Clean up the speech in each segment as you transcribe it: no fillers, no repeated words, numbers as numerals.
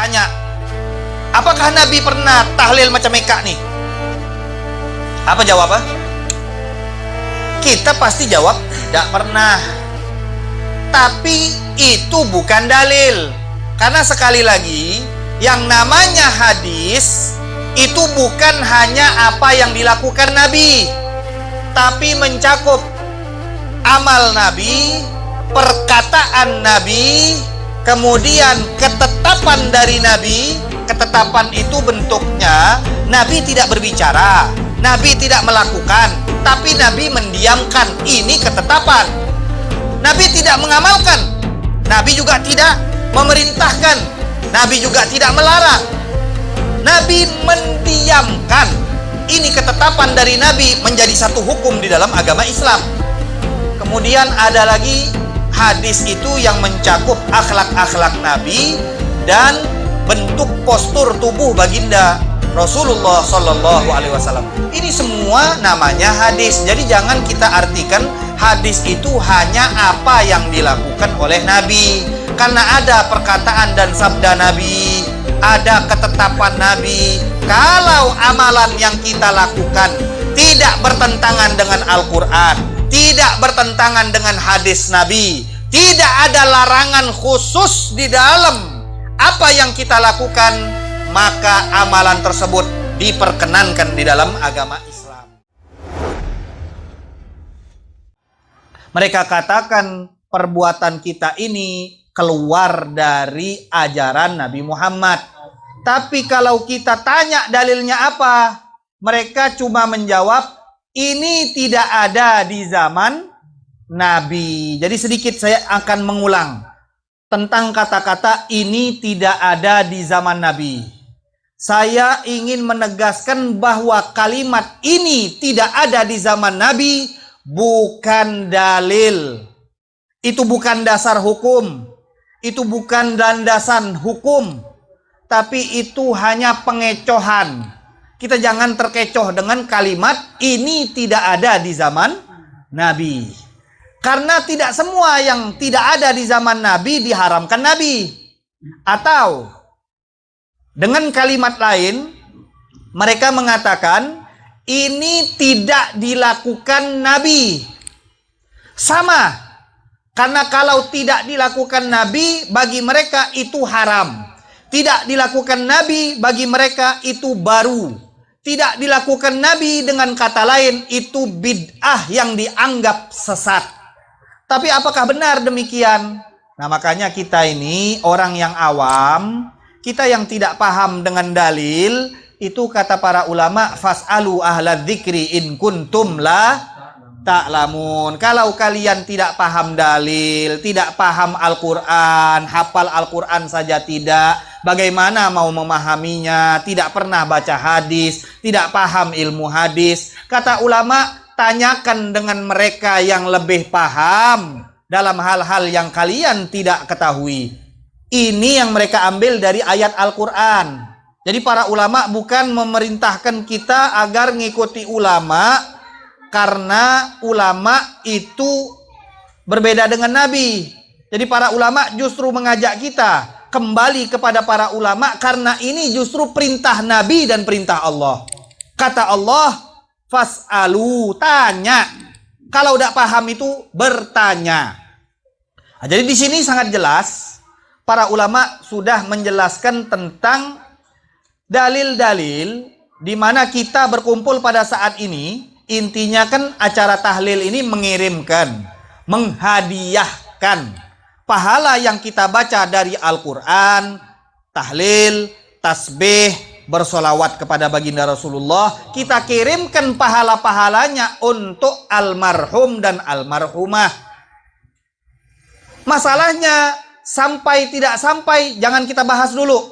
ditanya, apakah Nabi pernah tahlil macam Eka nih? Apa jawabnya? Kita pasti jawab tidak pernah. Tapi itu bukan dalil. Karena sekali lagi, yang namanya hadis itu bukan hanya apa yang dilakukan Nabi, tapi mencakup amal Nabi, perkataan Nabi, kemudian ketetapan dari Nabi. Ketetapan itu bentuknya Nabi tidak berbicara, Nabi tidak melakukan, tapi Nabi mendiamkan. Ini ketetapan. Nabi tidak mengamalkan, Nabi juga tidak memerintahkan, Nabi juga tidak melarang. Nabi mendiamkan. Ini ketetapan dari Nabi menjadi satu hukum di dalam agama Islam. Kemudian ada lagi hadis itu yang mencakup akhlak-akhlak Nabi dan bentuk postur tubuh baginda Rasulullah Shallallahu Alaihi Wasallam. Ini semua namanya hadis. Jadi jangan kita artikan hadis itu hanya apa yang dilakukan oleh Nabi. Karena ada perkataan dan sabda Nabi, ada ketetapan Nabi. Kalau amalan yang kita lakukan tidak bertentangan dengan Al-Quran, tidak bertentangan dengan hadis Nabi, tidak ada larangan khusus di dalam apa yang kita lakukan, maka amalan tersebut diperkenankan di dalam agama Islam. Mereka katakan perbuatan kita ini keluar dari ajaran Nabi Muhammad. Tapi kalau kita tanya dalilnya apa, mereka cuma menjawab, ini tidak ada di zaman Nabi. Jadi sedikit saya akan mengulang tentang kata-kata ini tidak ada di zaman Nabi. Saya ingin menegaskan bahwa kalimat ini tidak ada di zaman Nabi bukan dalil. Itu bukan dasar hukum. Itu bukan landasan hukum. Tapi itu hanya pengecohan. Kita jangan terkecoh dengan kalimat ini tidak ada di zaman Nabi. Karena tidak semua yang tidak ada di zaman Nabi diharamkan Nabi. Atau dengan kalimat lain, mereka mengatakan ini tidak dilakukan Nabi. Sama. Karena kalau tidak dilakukan Nabi, bagi mereka itu haram. Tidak dilakukan Nabi, bagi mereka itu baru. Tidak dilakukan Nabi, dengan kata lain itu bid'ah yang dianggap sesat. Tapi apakah benar demikian? Nah, makanya kita ini orang yang awam, kita yang tidak paham dengan dalil, itu kata para ulama, fas'alu ahla dzikri in kuntum la ta'lamun. Kalau kalian tidak paham dalil, tidak paham Al-Quran, hafal Al-Quran saja tidak, bagaimana mau memahaminya? Tidak pernah baca hadis, tidak paham ilmu hadis. Kata ulama, tanyakan dengan mereka yang lebih paham dalam hal-hal yang kalian tidak ketahui. Ini yang mereka ambil dari ayat Al-Quran. Jadi para ulama bukan memerintahkan kita agar ngikuti ulama, karena ulama itu berbeda dengan Nabi. Jadi para ulama justru mengajak kita kembali kepada para ulama, karena ini justru perintah Nabi dan perintah Allah. Kata Allah, fas'alu, tanya. Kalau tidak paham itu bertanya. Nah, jadi di sini sangat jelas para ulama sudah menjelaskan tentang dalil-dalil di mana kita berkumpul pada saat ini. Intinya kan acara tahlil ini mengirimkan, menghadiahkan pahala yang kita baca dari Al-Quran, tahlil, tasbih, bersolawat kepada baginda Rasulullah. Kita kirimkan pahala-pahalanya untuk almarhum dan almarhumah. Masalahnya sampai tidak sampai jangan kita bahas dulu.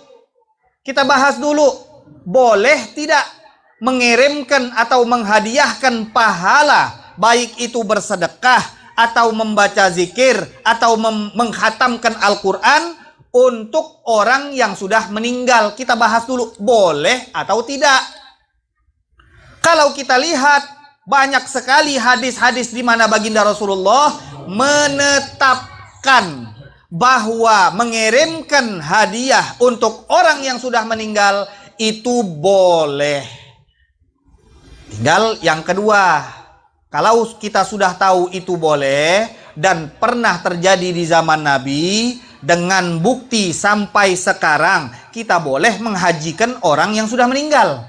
Kita bahas dulu, boleh tidak mengirimkan atau menghadiahkan pahala, baik itu bersedekah atau membaca zikir atau menghatamkan Al-Quran untuk orang yang sudah meninggal. Kita bahas dulu, boleh atau tidak. Kalau kita lihat banyak sekali hadis-hadis di mana baginda Rasulullah menetapkan bahwa mengirimkan hadiah untuk orang yang sudah meninggal itu boleh. Tinggal yang kedua, kalau kita sudah tahu itu boleh dan pernah terjadi di zaman Nabi, dengan bukti sampai sekarang kita boleh menghajikan orang yang sudah meninggal.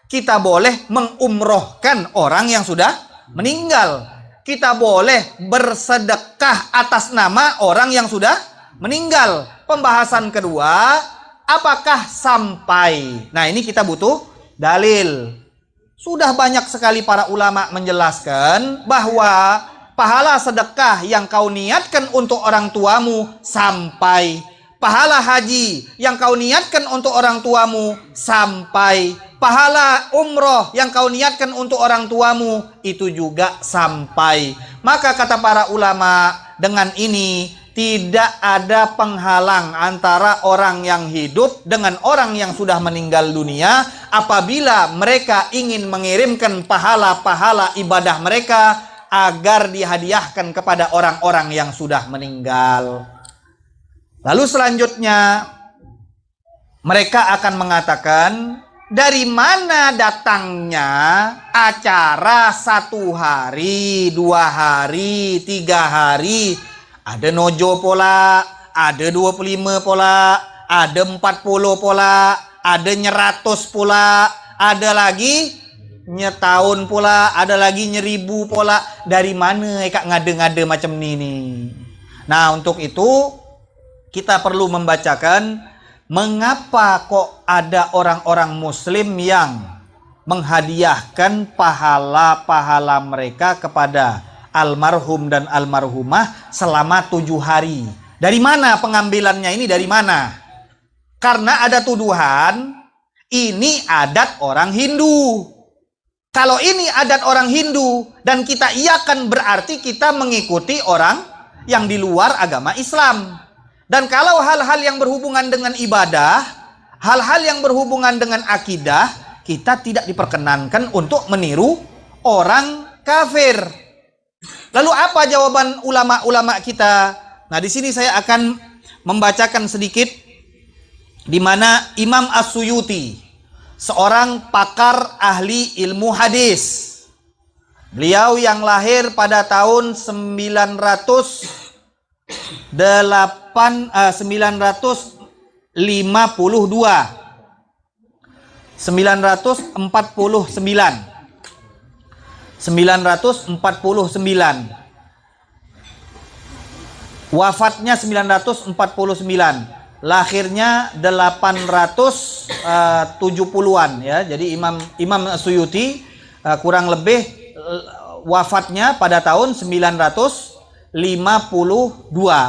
Kita boleh mengumrohkan orang yang sudah meninggal. Kita boleh bersedekah atas nama orang yang sudah meninggal. Pembahasan kedua, apakah sampai? Nah, ini kita butuh dalil. Sudah banyak sekali para ulama menjelaskan bahwa pahala sedekah yang kau niatkan untuk orang tuamu sampai. Pahala haji yang kau niatkan untuk orang tuamu sampai. Pahala umroh yang kau niatkan untuk orang tuamu itu juga sampai. Maka kata para ulama, dengan ini tidak ada penghalang antara orang yang hidup dengan orang yang sudah meninggal dunia apabila mereka ingin mengirimkan pahala-pahala ibadah mereka agar dihadiahkan kepada orang-orang yang sudah meninggal. Lalu selanjutnya mereka akan mengatakan, dari mana datangnya acara 1 hari, 2 hari, 3 hari? Ada nojo pola, ada 25 pola, ada 40 pola, ada 100 pola, ada lagi nyetahun pola, ada lagi 1000 pola. Dari mana kak ngade-ngade macam ini? Nah, untuk itu kita perlu membacakan mengapa kok ada orang-orang muslim yang menghadiahkan pahala-pahala mereka kepada almarhum dan almarhumah selama 7 hari. Dari mana pengambilannya ini? Dari mana? Karena ada tuduhan ini adat orang Hindu. Kalau ini adat orang Hindu dan kita iakan, berarti kita mengikuti orang yang di luar agama Islam. Dan kalau hal-hal yang berhubungan dengan ibadah, hal-hal yang berhubungan dengan akidah, kita tidak diperkenankan untuk meniru orang kafir. Lalu apa jawaban ulama-ulama kita? Nah, di sini saya akan membacakan sedikit di mana Imam As-Suyuti, seorang pakar ahli ilmu hadis. Beliau yang lahir pada tahun 952. 949. Wafatnya 949. Lahirnya 870-an ya. Jadi Imam Suyuti kurang lebih wafatnya pada tahun 952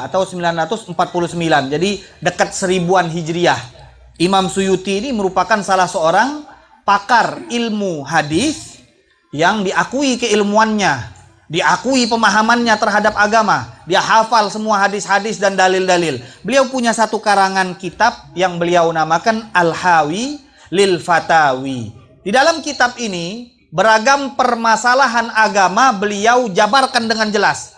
atau 949. Jadi dekat 1000-an Hijriah. Imam Suyuti ini merupakan salah seorang pakar ilmu hadis yang diakui keilmuannya, diakui pemahamannya terhadap agama. Dia hafal semua hadis-hadis dan dalil-dalil. Beliau punya satu karangan kitab yang beliau namakan Al-Hawi lil Fatawi. Di dalam kitab ini beragam permasalahan agama beliau jabarkan dengan jelas.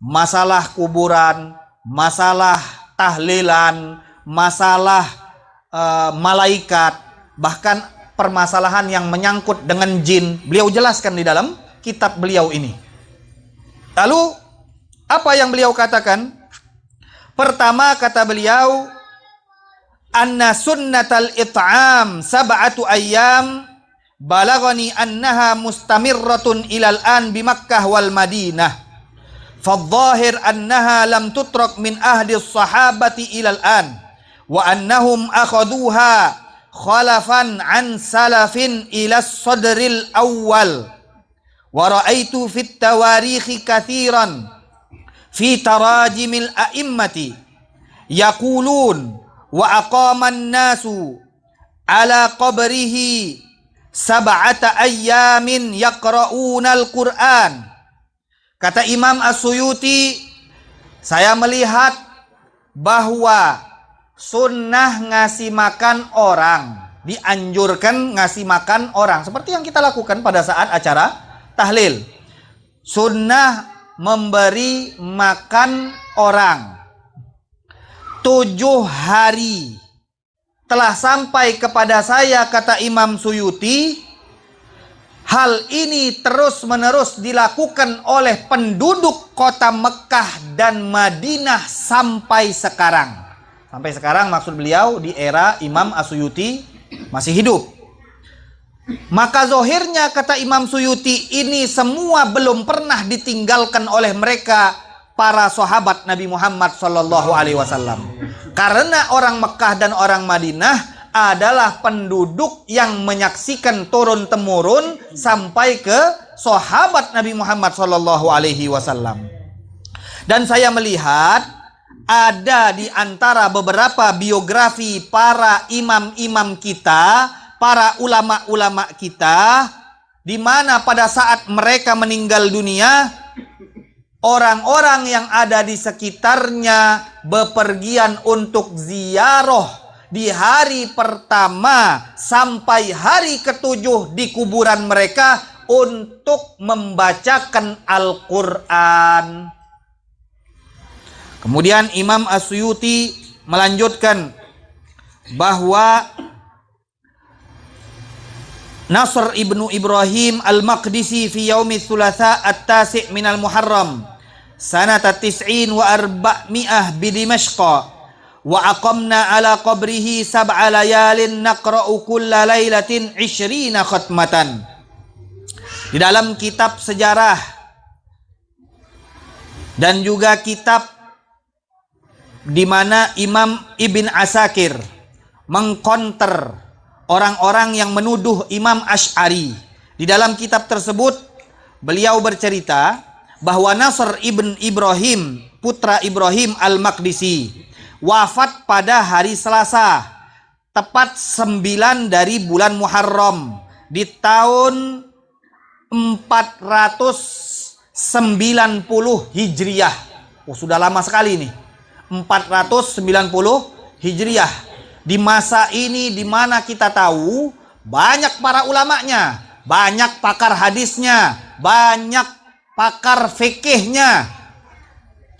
Masalah kuburan, masalah tahlilan, masalah malaikat, bahkan permasalahan yang menyangkut dengan jin, beliau jelaskan di dalam kitab beliau ini. Lalu apa yang beliau katakan? Pertama kata beliau, anna sunnatal it'am sab'atu ayyam balagani annaha mustamirratun ilal an bi Makkah wal Madinah. Fadh-dhahir annaha lam tutrak min ahdi as-sahabati ilal an wa annahum akhaduha khalafan an salafin ila sadril awal. Wa ra'aitu fit tawarikhi kathiran fi tarajimil a'immati yaqulun wa aqaman nasu ala qabrihi sab'ata ayyamin yaqra'unal Qur'an. Kata Imam As-Suyuti, saya melihat bahwa sunnah ngasih makan orang, dianjurkan ngasih makan orang seperti yang kita lakukan pada saat acara tahlil. Sunnah memberi makan orang 7 hari telah sampai kepada saya, kata Imam Suyuti, hal ini terus-menerus dilakukan oleh penduduk kota Mekah dan Madinah sampai sekarang. Sampai sekarang maksud beliau di era Imam As-Suyuti masih hidup. Maka zohirnya, kata Imam Suyuti, ini semua belum pernah ditinggalkan oleh mereka, para sahabat Nabi Muhammad SAW. Karena orang Mekah dan orang Madinah adalah penduduk yang menyaksikan turun-temurun sampai ke sahabat Nabi Muhammad SAW. Dan saya melihat ada di antara beberapa biografi para imam-imam kita, para ulama-ulama kita, di mana pada saat mereka meninggal dunia, orang-orang yang ada di sekitarnya bepergian untuk ziarah di hari pertama sampai hari ke-7 di kuburan mereka untuk membacakan Al-Quran. Kemudian Imam As-Suyuti melanjutkan bahwa Nasr ibnu Ibrahim al-Maqdisi fi yaumi thulatha at-tasi' minal Muharram sanata 90 wa 400 bi Dimashq wa aqamna ala qabrihi 7 layalin naqra'u kulla lailatin 20 khatmatan. Di dalam kitab sejarah dan juga kitab di mana Imam Ibn Asakir mengkonter orang-orang yang menuduh Imam Asy'ari. Di dalam kitab tersebut beliau bercerita bahwa Nasr ibn Ibrahim, putra Ibrahim al-Maqdisi, wafat pada hari Selasa, tepat 9 dari bulan Muharram di tahun 490 Hijriah. Oh, sudah lama sekali nih. 490 Hijriah. Di masa ini di mana kita tahu banyak para ulamanya, banyak pakar hadisnya, banyak pakar fikihnya,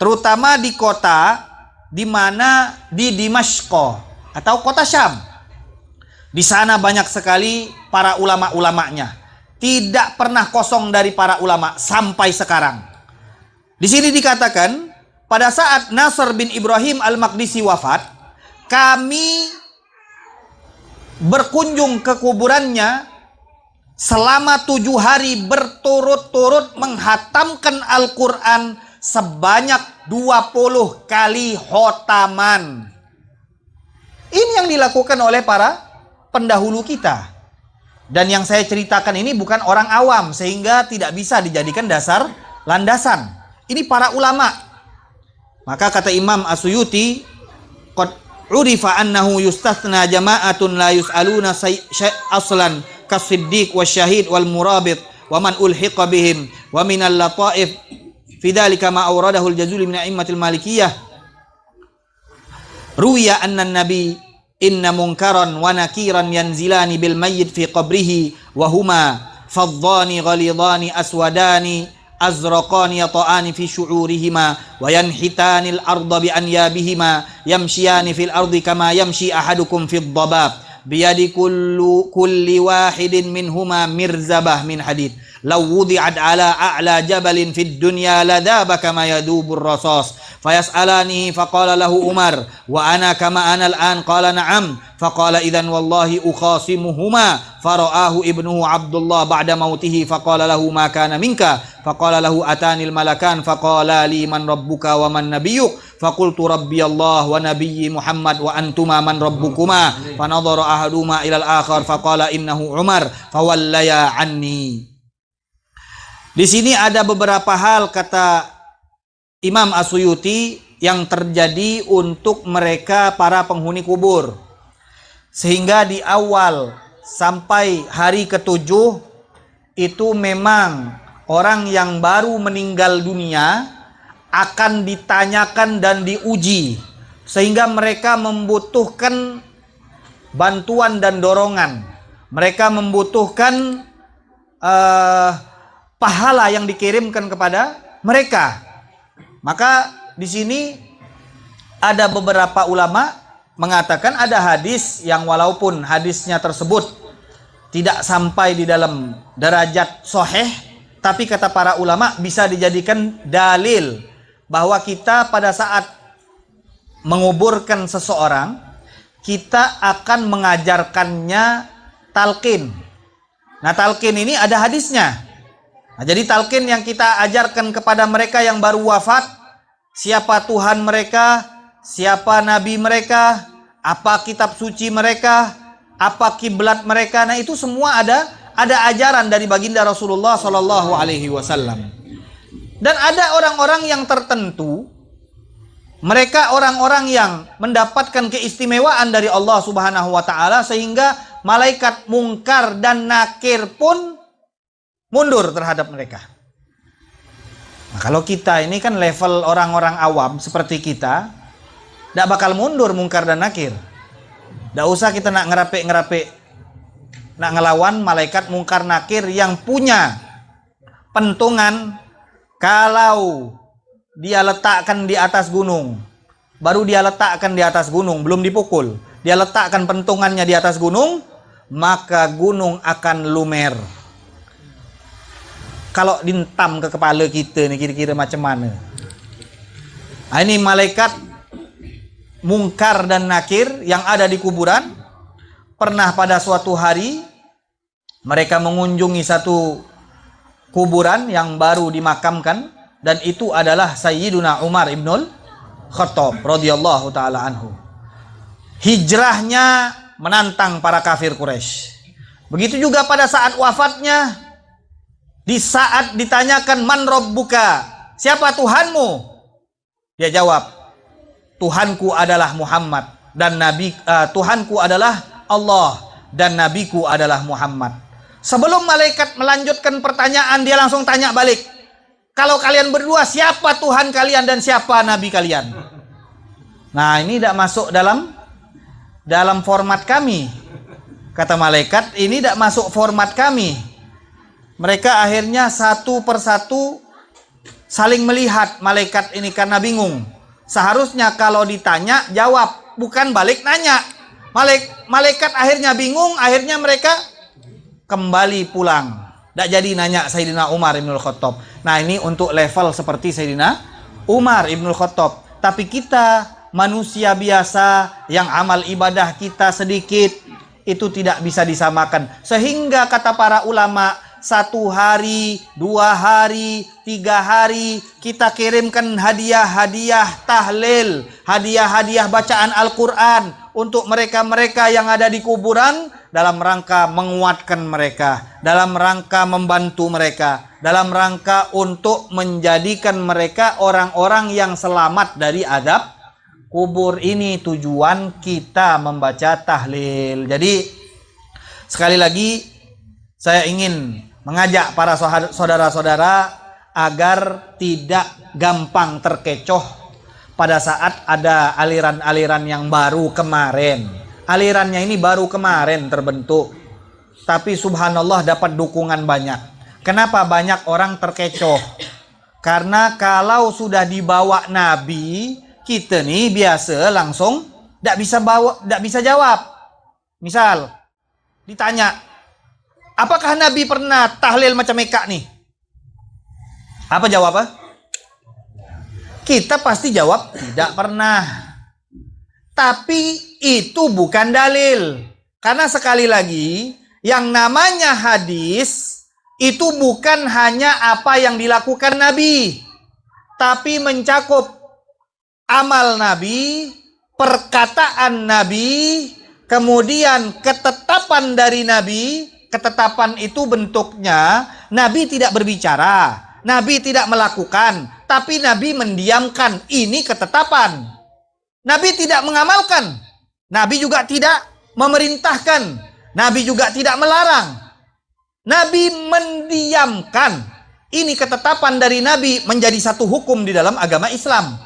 terutama di kota di mana di Dimashq atau kota Syam. Di sana banyak sekali para ulama-ulamanya. Tidak pernah kosong dari para ulama sampai sekarang. Di sini dikatakan pada saat Nasr bin Ibrahim al-Maqdisi wafat, kami berkunjung ke kuburannya selama 7 hari berturut-turut menghatamkan Al-Quran sebanyak 20 kali khotaman. Ini yang dilakukan oleh para pendahulu kita. Dan yang saya ceritakan ini bukan orang awam, sehingga tidak bisa dijadikan dasar landasan. Ini para ulama. Maka kata Imam As-Suyuti, qad urifa annahu yustathna jama'atun la yus'aluna aslan kasiddiq wasyahid wal murabit wa man ulhiqa bihim wa minal lataif fi dhalika ma awradahu al-Jazuli min a'immatil malikiyah ruwiya anna an-nabi inna munkaran wa nakiran yanzilani bil mayyit fi qabrihi wa huma faddani ghalidani aswadani azraqani yata'ani fi syu'urihima wa yanhitanil arda bi anyabihima yamshiyani fil ardi kama yamshi ahadukum fid dabab biyadi kulli wahidin minhuma mirzabah min hadid law wudi'at ala a'la jabalin fid dunya ladaba kama yadubur rasas fayas'alani faqala lahu Umar wa ana kama ana al-an qala na'am faqala idhan wallahi ukhasimuhuma fara'ahu ibnuhu Abdullah ba'da mautihi faqala lahu ma kana minka faqala lahu atanil malakan faqala li man rabbuka wa man nabiyyuk faqultu rabbi Allah wa nabiyyi Muhammad wa antuma man rabbukuma fanadhara ahaduma ila al-akhar faqala innahu Umar fawallaya anni. Di sini ada beberapa hal, kata Imam As-Suyuti, yang terjadi untuk mereka para penghuni kubur. Sehingga di awal sampai hari ke-7 itu memang orang yang baru meninggal dunia akan ditanyakan dan diuji. Sehingga mereka membutuhkan bantuan dan dorongan. Mereka membutuhkan pahala yang dikirimkan kepada mereka. Maka di sini ada beberapa ulama mengatakan ada hadis yang walaupun hadisnya tersebut tidak sampai di dalam derajat sahih, tapi kata para ulama bisa dijadikan dalil bahwa kita pada saat menguburkan seseorang, kita akan mengajarkannya talqin. Nah, talqin ini ada hadisnya. Nah, jadi talqin yang kita ajarkan kepada mereka yang baru wafat, siapa Tuhan mereka, siapa nabi mereka, apa kitab suci mereka, apa kiblat mereka. Nah, itu semua ada ajaran dari baginda Rasulullah Shallallahu Alaihi Wasallam. Dan ada orang-orang yang tertentu, mereka orang-orang yang mendapatkan keistimewaan dari Allah Subhanahu Wa Taala sehingga malaikat mungkar dan nakir pun mundur terhadap mereka. Nah, kalau kita ini kan level orang-orang awam seperti kita, tidak bakal mundur mungkar dan nakir. Tidak usah kita nak ngerapik-ngerapik, nak ngelawan malaikat mungkar nakir yang punya pentungan. Kalau dia letakkan di atas gunung, baru dia letakkan di atas gunung, belum dipukul, dia letakkan pentungannya di atas gunung, maka gunung akan lumer. Kalau dintam ke kepala kita nih kira-kira macam mana? Nah, ini malaikat mungkar dan nakir yang ada di kuburan. Pernah pada suatu hari mereka mengunjungi satu kuburan yang baru dimakamkan, dan itu adalah Sayyiduna Umar ibnul Khattab radhiyallahu taala anhu. Hijrahnya menantang para kafir Quraisy. Begitu juga pada saat wafatnya, di saat ditanyakan man rabbuka, siapa Tuhanmu? Dia jawab, Tuhanku adalah Muhammad dan Tuhanku adalah Allah dan nabiku adalah Muhammad. Sebelum malaikat melanjutkan pertanyaan, dia langsung tanya balik, kalau kalian berdua siapa Tuhan kalian dan siapa nabi kalian? Nah, ini tidak masuk dalam format kami. Kata malaikat, ini tidak masuk format kami. Mereka akhirnya satu persatu saling melihat malaikat ini karena bingung. Seharusnya kalau ditanya jawab, bukan balik nanya. Malaikat akhirnya bingung, akhirnya mereka kembali pulang. Tidak jadi nanya Sayyidina Umar ibnul Khattab. Nah, ini untuk level seperti Sayyidina Umar ibnul Khattab. Tapi kita manusia biasa yang amal ibadah kita sedikit, itu tidak bisa disamakan. Sehingga kata para ulama, 1 hari, 2 hari, 3 hari kita kirimkan hadiah-hadiah tahlil, hadiah-hadiah bacaan Al-Quran untuk mereka-mereka yang ada di kuburan, dalam rangka menguatkan mereka, dalam rangka membantu mereka, dalam rangka untuk menjadikan mereka orang-orang yang selamat dari azab kubur. Ini tujuan kita membaca tahlil. Jadi sekali lagi saya ingin mengajak para saudara-saudara agar tidak gampang terkecoh pada saat ada aliran-aliran yang baru kemarin. Alirannya ini baru kemarin terbentuk, tapi subhanallah dapat dukungan banyak. Kenapa banyak orang terkecoh? Karena kalau sudah dibawa Nabi, kita nih biasa langsung tidak bisa jawab. Misal ditanya, apakah Nabi pernah tahlil macam Eka nih? Apa jawabnya? Kita pasti jawab tidak pernah. Tapi itu bukan dalil. Karena sekali lagi, yang namanya hadis itu bukan hanya apa yang dilakukan Nabi, tapi mencakup amal Nabi, perkataan Nabi, kemudian ketetapan dari Nabi. Ketetapan itu bentuknya Nabi tidak berbicara, Nabi tidak melakukan, tapi Nabi mendiamkan. Ini ketetapan. Nabi tidak mengamalkan, Nabi juga tidak memerintahkan, Nabi juga tidak melarang. Nabi mendiamkan. Ini ketetapan dari Nabi menjadi satu hukum di dalam agama Islam.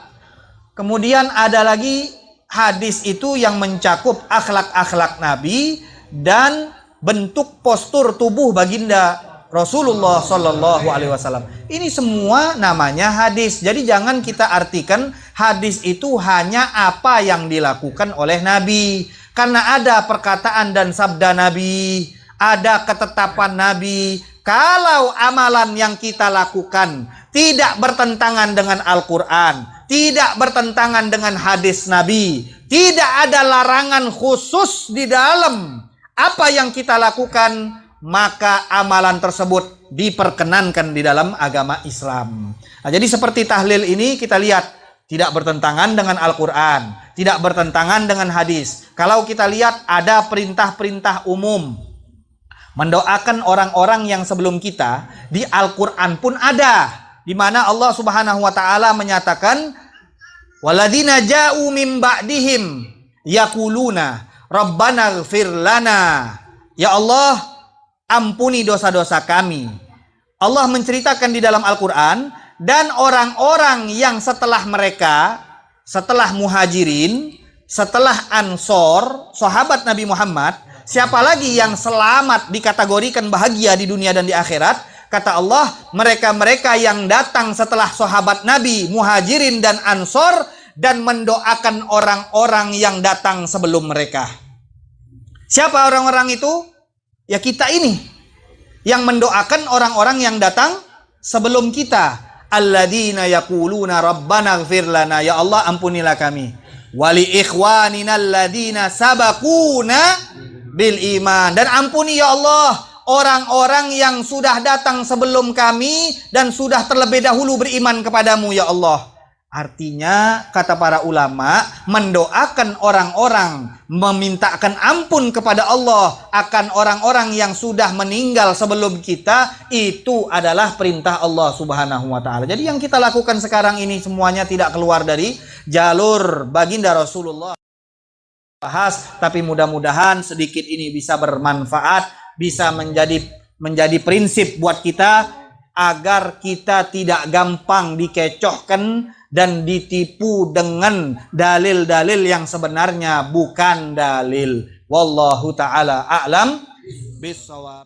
Kemudian ada lagi hadis itu yang mencakup akhlak-akhlak Nabi dan bentuk postur tubuh baginda Rasulullah Shallallahu Alaihi Wasallam. Ini semua namanya hadis. Jadi jangan kita artikan hadis itu hanya apa yang dilakukan oleh Nabi. Karena ada perkataan dan sabda Nabi, ada ketetapan Nabi. Kalau amalan yang kita lakukan tidak bertentangan dengan Al-Quran, tidak bertentangan dengan hadis Nabi, tidak ada larangan khusus di dalam apa yang kita lakukan, maka amalan tersebut diperkenankan di dalam agama Islam. Nah, jadi seperti tahlil ini kita lihat tidak bertentangan dengan Al-Quran, tidak bertentangan dengan hadis. Kalau kita lihat ada perintah-perintah umum mendoakan orang-orang yang sebelum kita, di Al-Quran pun ada, di mana Allah Subhanahu wa taala menyatakan waladina ja'u min ba'dihim yaquluna rabbana ighfir lana, ya Allah ampuni dosa-dosa kami. Allah menceritakan di dalam Al-Quran, dan orang-orang yang setelah mereka, setelah muhajirin, setelah ansor, sahabat Nabi Muhammad, siapa lagi yang selamat dikategorikan bahagia di dunia dan di akhirat? Kata Allah, mereka-mereka yang datang setelah sahabat Nabi, muhajirin dan ansor, dan mendoakan orang-orang yang datang sebelum mereka. Siapa orang-orang itu? Ya kita ini, yang mendoakan orang-orang yang datang sebelum kita. Alladzina yaquluna rabbana ighfir lana, ya Allah ampunilah kami. Wali ikhwanina alladzina sabaquna bil iman, dan ampuni ya Allah orang-orang yang sudah datang sebelum kami dan sudah terlebih dahulu beriman kepadamu ya Allah. Artinya kata para ulama, mendoakan orang-orang, memintakan ampun kepada Allah akan orang-orang yang sudah meninggal sebelum kita, itu adalah perintah Allah Subhanahu wa taala. Jadi yang kita lakukan sekarang ini semuanya tidak keluar dari jalur baginda Rasulullah. Bahas, tapi mudah-mudahan sedikit ini bisa bermanfaat, bisa menjadi prinsip buat kita agar kita tidak gampang dikecohkan dan ditipu dengan dalil-dalil yang sebenarnya bukan dalil. Wallahu ta'ala a'lam bissawab.